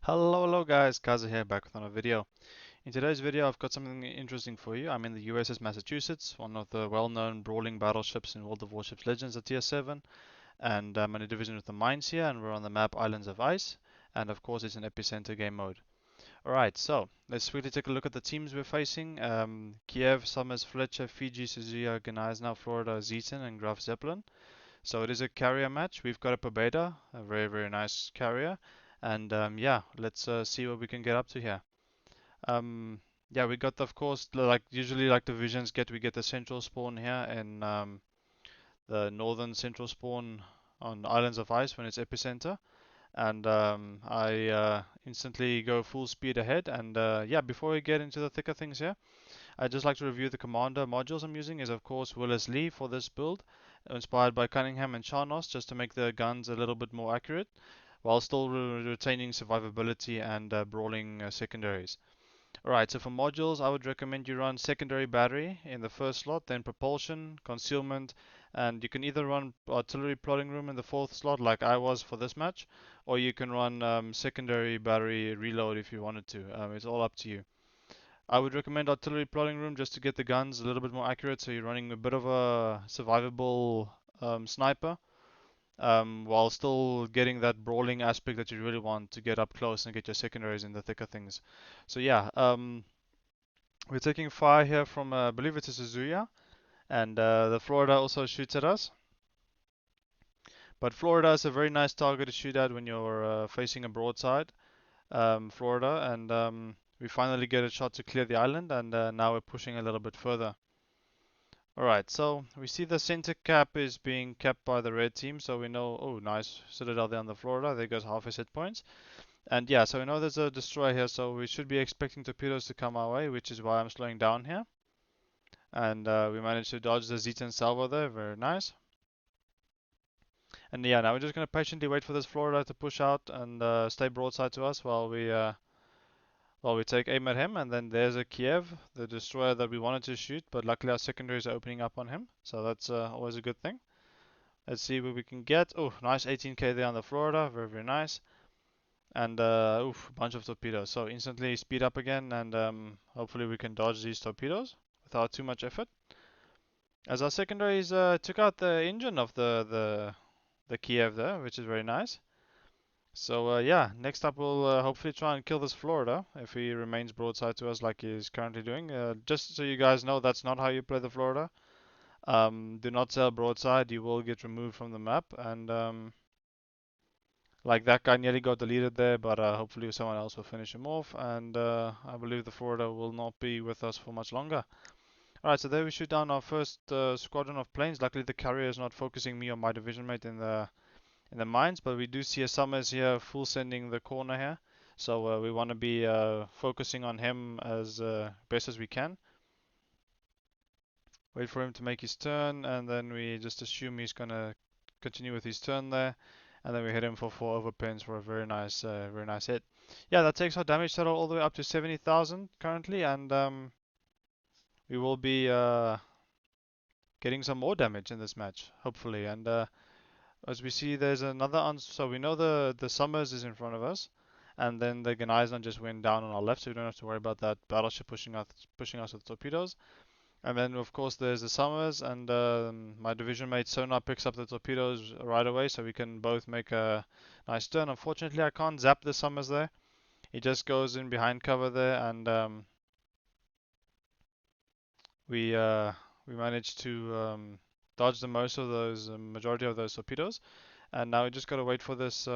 Hello guys, KaiZerZan here back with another video. In today's video I've got something interesting for you. I'm in the USS Massachusetts, one of the well-known brawling battleships in World of Warships Legends at Tier 7, and I'm in a division with the mines here, and we're on the map Islands of Ice, and of course it's an epicenter game mode. Alright, so let's quickly take a look at the teams we're facing. Kiev, Summers, Fletcher, Fiji, Suzuya, Gnaizna, Florida, Zeton, and Graf Zeppelin. So it is a carrier match. We've got a Pobeda, a very nice carrier. And yeah, let's see what we can get up to here. Um, yeah, we got, of course, like usually like divisions we get the central spawn here in the northern central spawn on Islands of Ice when it's epicenter. And I instantly go full speed ahead. And yeah, before we get into the thicker things here, I'd just like to review the commander modules I'm using is of course Willis Lee for this build, inspired by Cunningham and Scharnhorst just to make the guns a little bit more accurate, while still retaining survivability and brawling secondaries. Alright, so for modules, I would recommend you run secondary battery in the first slot, then propulsion, concealment, and you can either run artillery plotting room in the fourth slot, like I was for this match, or you can run secondary battery reload if you wanted to. It's all up to you. I would recommend artillery plotting room just to get the guns a little bit more accurate, so you're running a bit of a survivable sniper, while still getting that brawling aspect that you really want to get up close and get your secondaries in the thicker things. So yeah, we're taking fire here from, I believe it's a Suzuya, and the Florida also shoots at us. But Florida is a very nice target to shoot at when you're facing a broadside, Florida, and we finally get a shot to clear the island, and now we're pushing a little bit further. Alright, so we see the center cap is being kept by the red team, so we know, oh nice, Citadel there on the Florida, there goes half his hit points. And yeah, so we know there's a destroyer here, so we should be expecting torpedoes to come our way, which is why I'm slowing down here. And we managed to dodge the Zeton salvo there, very nice. And yeah, now we're just going to patiently wait for this Florida to push out and stay broadside to us while we take aim at him. And then there's a Kiev, the destroyer that we wanted to shoot, but luckily our secondaries are opening up on him, so that's always a good thing. Let's see what we can get. Oh, nice 18k there on the Florida, very nice. And oof, a bunch of torpedoes. So instantly speed up again, and hopefully we can dodge these torpedoes without too much effort. As our secondaries took out the engine of the Kiev there, which is very nice. So yeah, next up we'll hopefully try and kill this Florida if he remains broadside to us like he is currently doing. Just so you guys know, that's not how you play the Florida. Do not sail broadside, you will get removed from the map. And like that guy nearly got deleted there, but hopefully someone else will finish him off. And I believe the Florida will not be with us for much longer. Alright, so there we shoot down our first squadron of planes. Luckily the carrier is not focusing me or my division mate in the mines, but we do see a Summers here full sending the corner here. So we want to be focusing on him as best as we can. Wait for him to make his turn, and then we just assume he's gonna continue with his turn there, and then we hit him for 4 overpins for a very nice hit. Yeah, that takes our damage total all the way up to 70,000 currently, and we will be getting some more damage in this match, hopefully. And as we see, there's another so we know the Summers is in front of us, and then the Gnaizna just went down on our left, so we don't have to worry about that battleship pushing us with torpedoes. And then of course there's the Summers, and my division mate Sonar picks up the torpedoes right away, so we can both make a nice turn. Unfortunately, I can't zap the Summers there. He just goes in behind cover there, and we we managed to dodge the majority of those torpedoes. And now we just gotta wait for this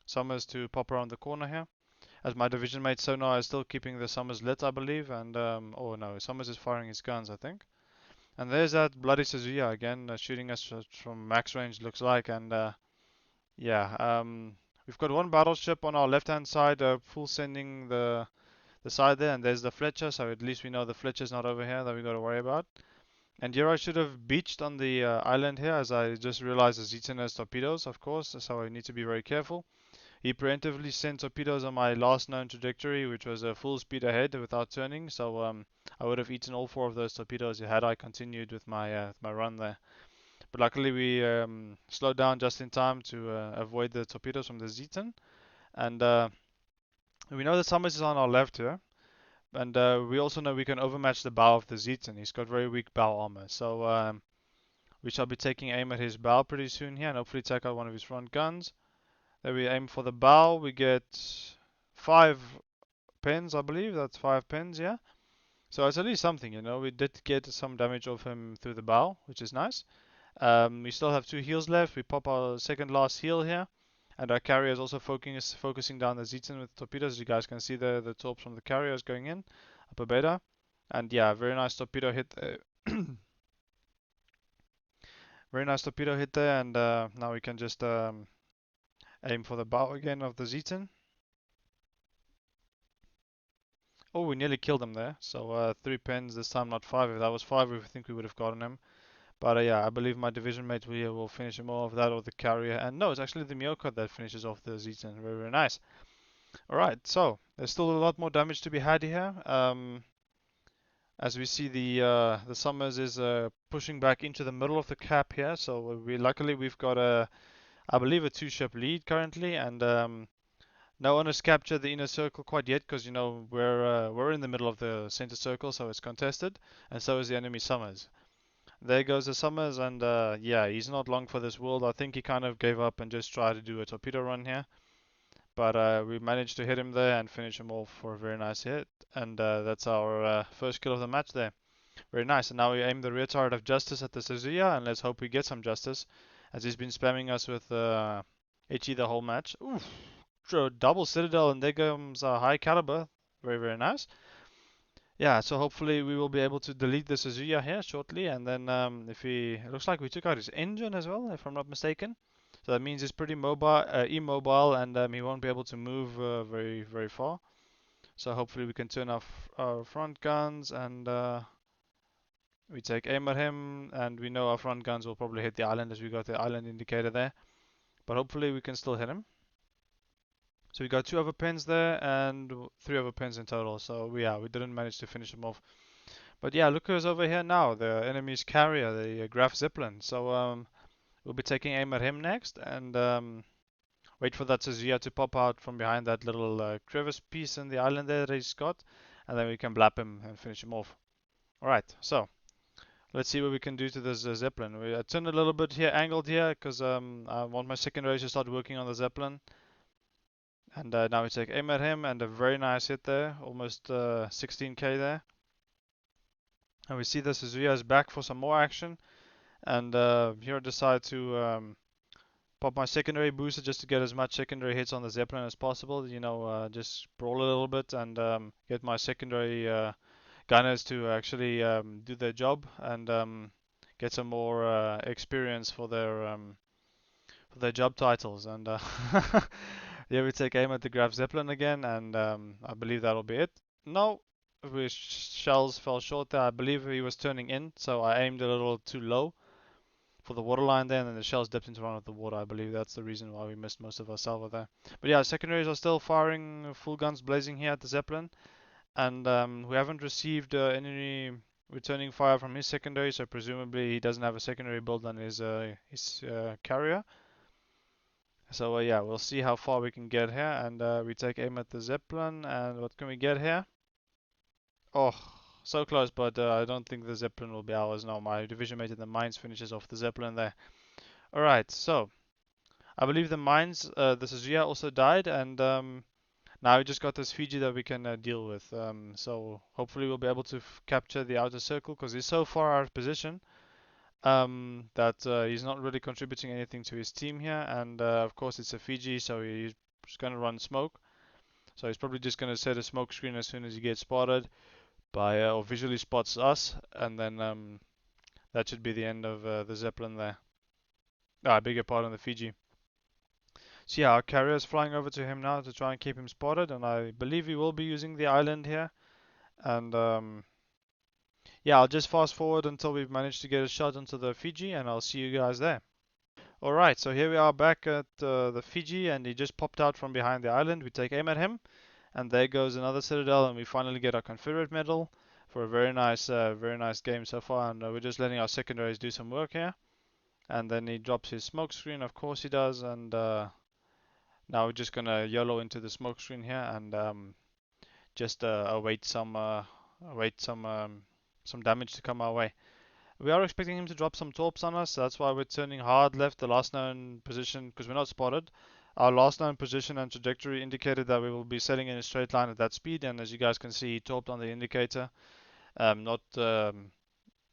Summers to pop around the corner here. As my division mate Sonar is still keeping the Summers lit, I believe, and oh no, Summers is firing his guns, I think. And there's that bloody Suzuya again, shooting us from max range, looks like. And yeah, we've got one battleship on our left-hand side, full sending the side there, and there's the Fletcher. So at least we know the Fletcher's not over here that we got to worry about. And here I should have beached on the island here, as I just realized the Zeton has torpedoes, of course, so I need to be very careful. He preemptively sent torpedoes on my last known trajectory, which was a full speed ahead without turning, so I would have eaten all 4 of those torpedoes had I continued with my run there. But luckily we slowed down just in time to avoid the torpedoes from the Zeton, and We know that Summers is on our left here, and we also know we can overmatch the bow of the Zetan. He's got very weak bow armor, so we shall be taking aim at his bow pretty soon here, and hopefully take out one of his front guns. Then we aim for the bow. We get 5 pins, I believe. That's 5 pins, yeah. So it's at least something, you know. We did get some damage off him through the bow, which is nice. We still have 2 heals left. We pop our second last heal here. And our carrier is also focusing down the Zetan with torpedoes. You guys can see the torps from the carriers going in. Upper beta. And yeah, very nice torpedo hit there. Very nice torpedo hit there. And now we can just aim for the bow again of the Zetan. Oh, we nearly killed him there. So 3 pins this time, not 5. If that was 5, we think we would have gotten him. But yeah, I believe my division mate here will finish him off, that or the carrier. And no, it's actually the Miyoko that finishes off the Zetan. Very, very nice. Alright, so there's still a lot more damage to be had here. As we see, the Summers is pushing back into the middle of the cap here. So luckily we've got I believe a 2-ship lead currently, and no one has captured the inner circle quite yet, because you know we're in the middle of the center circle, so it's contested, and so is the enemy Summers. There goes the Summers, and yeah, he's not long for this world. I think he kind of gave up and just tried to do a torpedo run here. But we managed to hit him there and finish him off for a very nice hit. And that's our first kill of the match there. Very nice. And now we aim the rear turret of Justice at the Suzuya, and let's hope we get some Justice, as he's been spamming us with HE the whole match. Oof. Double Citadel, and there comes a high caliber. Very, very nice. Yeah, so hopefully we will be able to delete the Suzuya here shortly, and then it looks like we took out his engine as well, if I'm not mistaken. So that means he's pretty mobile, immobile, and he won't be able to move very, very far. So hopefully we can turn off our front guns, and we take aim at him, and we know our front guns will probably hit the island, as we got the island indicator there. But hopefully we can still hit him. So we got 2 other pins there, and 3 other pins in total. So yeah, we didn't manage to finish him off. But yeah, look who's over here now, the enemy's carrier, the Graf Zeppelin. So we'll be taking aim at him next, and wait for that Suzuya to pop out from behind that little crevice piece in the island there that he's got, and then we can blap him and finish him off. Alright, so let's see what we can do to this Zeppelin. We turn a little bit here, angled here, because I want my secondaries to start working on the Zeppelin. And now we take aim at him, and a very nice hit there, almost 16k there. And we see the Suzuya is back for some more action. And here I decide to pop my secondary booster just to get as much secondary hits on the Zeppelin as possible. You know, just brawl a little bit and get my secondary gunners to actually do their job, and get some more experience for their job titles. And yeah, we take aim at the Graf Zeppelin again, and I believe that'll be it. No, shells fell short there. I believe he was turning in, so I aimed a little too low for the waterline there, and then the shells dipped into one of the water. I believe that's the reason why we missed most of our salvo there. But yeah, secondaries are still firing full guns blazing here at the Zeppelin, and we haven't received any returning fire from his secondary, so presumably he doesn't have a secondary build on his carrier. So yeah, we'll see how far we can get here, and we take aim at the Zeppelin, and what can we get here? Oh, so close, but I don't think the Zeppelin will be ours. No, my division mate in the mines finishes off the Zeppelin there. Alright, so I believe the mines, the Suzuya also died, and now we just got this Fiji that we can deal with. So hopefully we'll be able to capture the outer circle, because he's so far out of position that he's not really contributing anything to his team here. And of course it's a Fiji, so he's just going to run smoke. So he's probably just going to set a smoke screen as soon as he gets spotted by or visually spots us, and then that should be the end of the Zeppelin there. I beg your pardon, the Fiji. So yeah, our carrier is flying over to him now to try and keep him spotted, and I believe he will be using the island here. And yeah, I'll just fast forward until we've managed to get a shot into the Fiji, and I'll see you guys there. Alright, so here we are back at the Fiji, and he just popped out from behind the island. We take aim at him, and there goes another Citadel, and we finally get our Confederate medal for a very nice game so far. And we're just letting our secondaries do some work here. And then he drops his smoke screen, of course he does, and Now we're just gonna YOLO into the smoke screen here and just await some damage to come our way. We are expecting him to drop some torps on us, so that's why we're turning hard left, the last known position, because we're not spotted. Our last known position and trajectory indicated that we will be sailing in a straight line at that speed, and as you guys can see, he torped on the indicator, not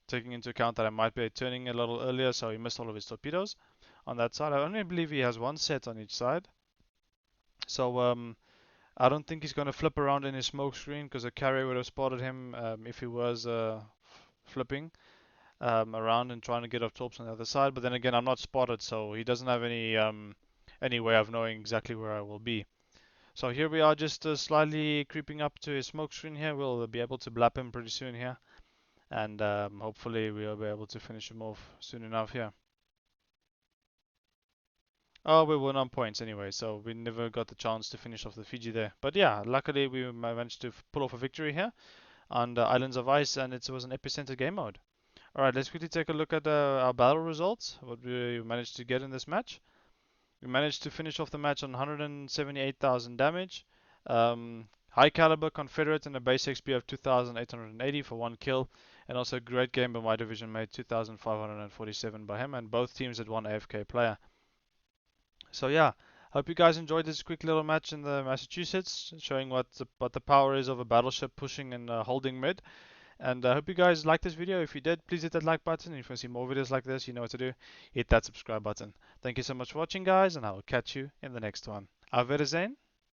taking into account that I might be turning a little earlier, so he missed all of his torpedoes on that side. I only believe he has one set on each side, so I don't think he's going to flip around in his smoke screen, because a carrier would have spotted him if he was flipping around and trying to get off torps on the other side. But then again, I'm not spotted, so he doesn't have any way of knowing exactly where I will be. So here we are, just slightly creeping up to his smoke screen here. We'll be able to blap him pretty soon here, and hopefully we'll be able to finish him off soon enough here. Oh, we won on points anyway, so we never got the chance to finish off the Fiji there. But yeah, luckily we managed to pull off a victory here on the Islands of Ice, and it was an epicenter game mode. Alright, let's quickly take a look at our battle results, what we managed to get in this match. We managed to finish off the match on 178,000 damage, high caliber Confederate and a base XP of 2,880 for 1 kill, and also a great game by my division mate, 2,547 by him, and both teams had 1 AFK player. So yeah, hope you guys enjoyed this quick little match in the Massachusetts, showing what the power is of a battleship pushing and holding mid. And I hope you guys liked this video. If you did, please hit that like button. If you want to see more videos like this, you know what to do. Hit that subscribe button. Thank you so much for watching, guys, and I will catch you in the next one. Auf Wiedersehen.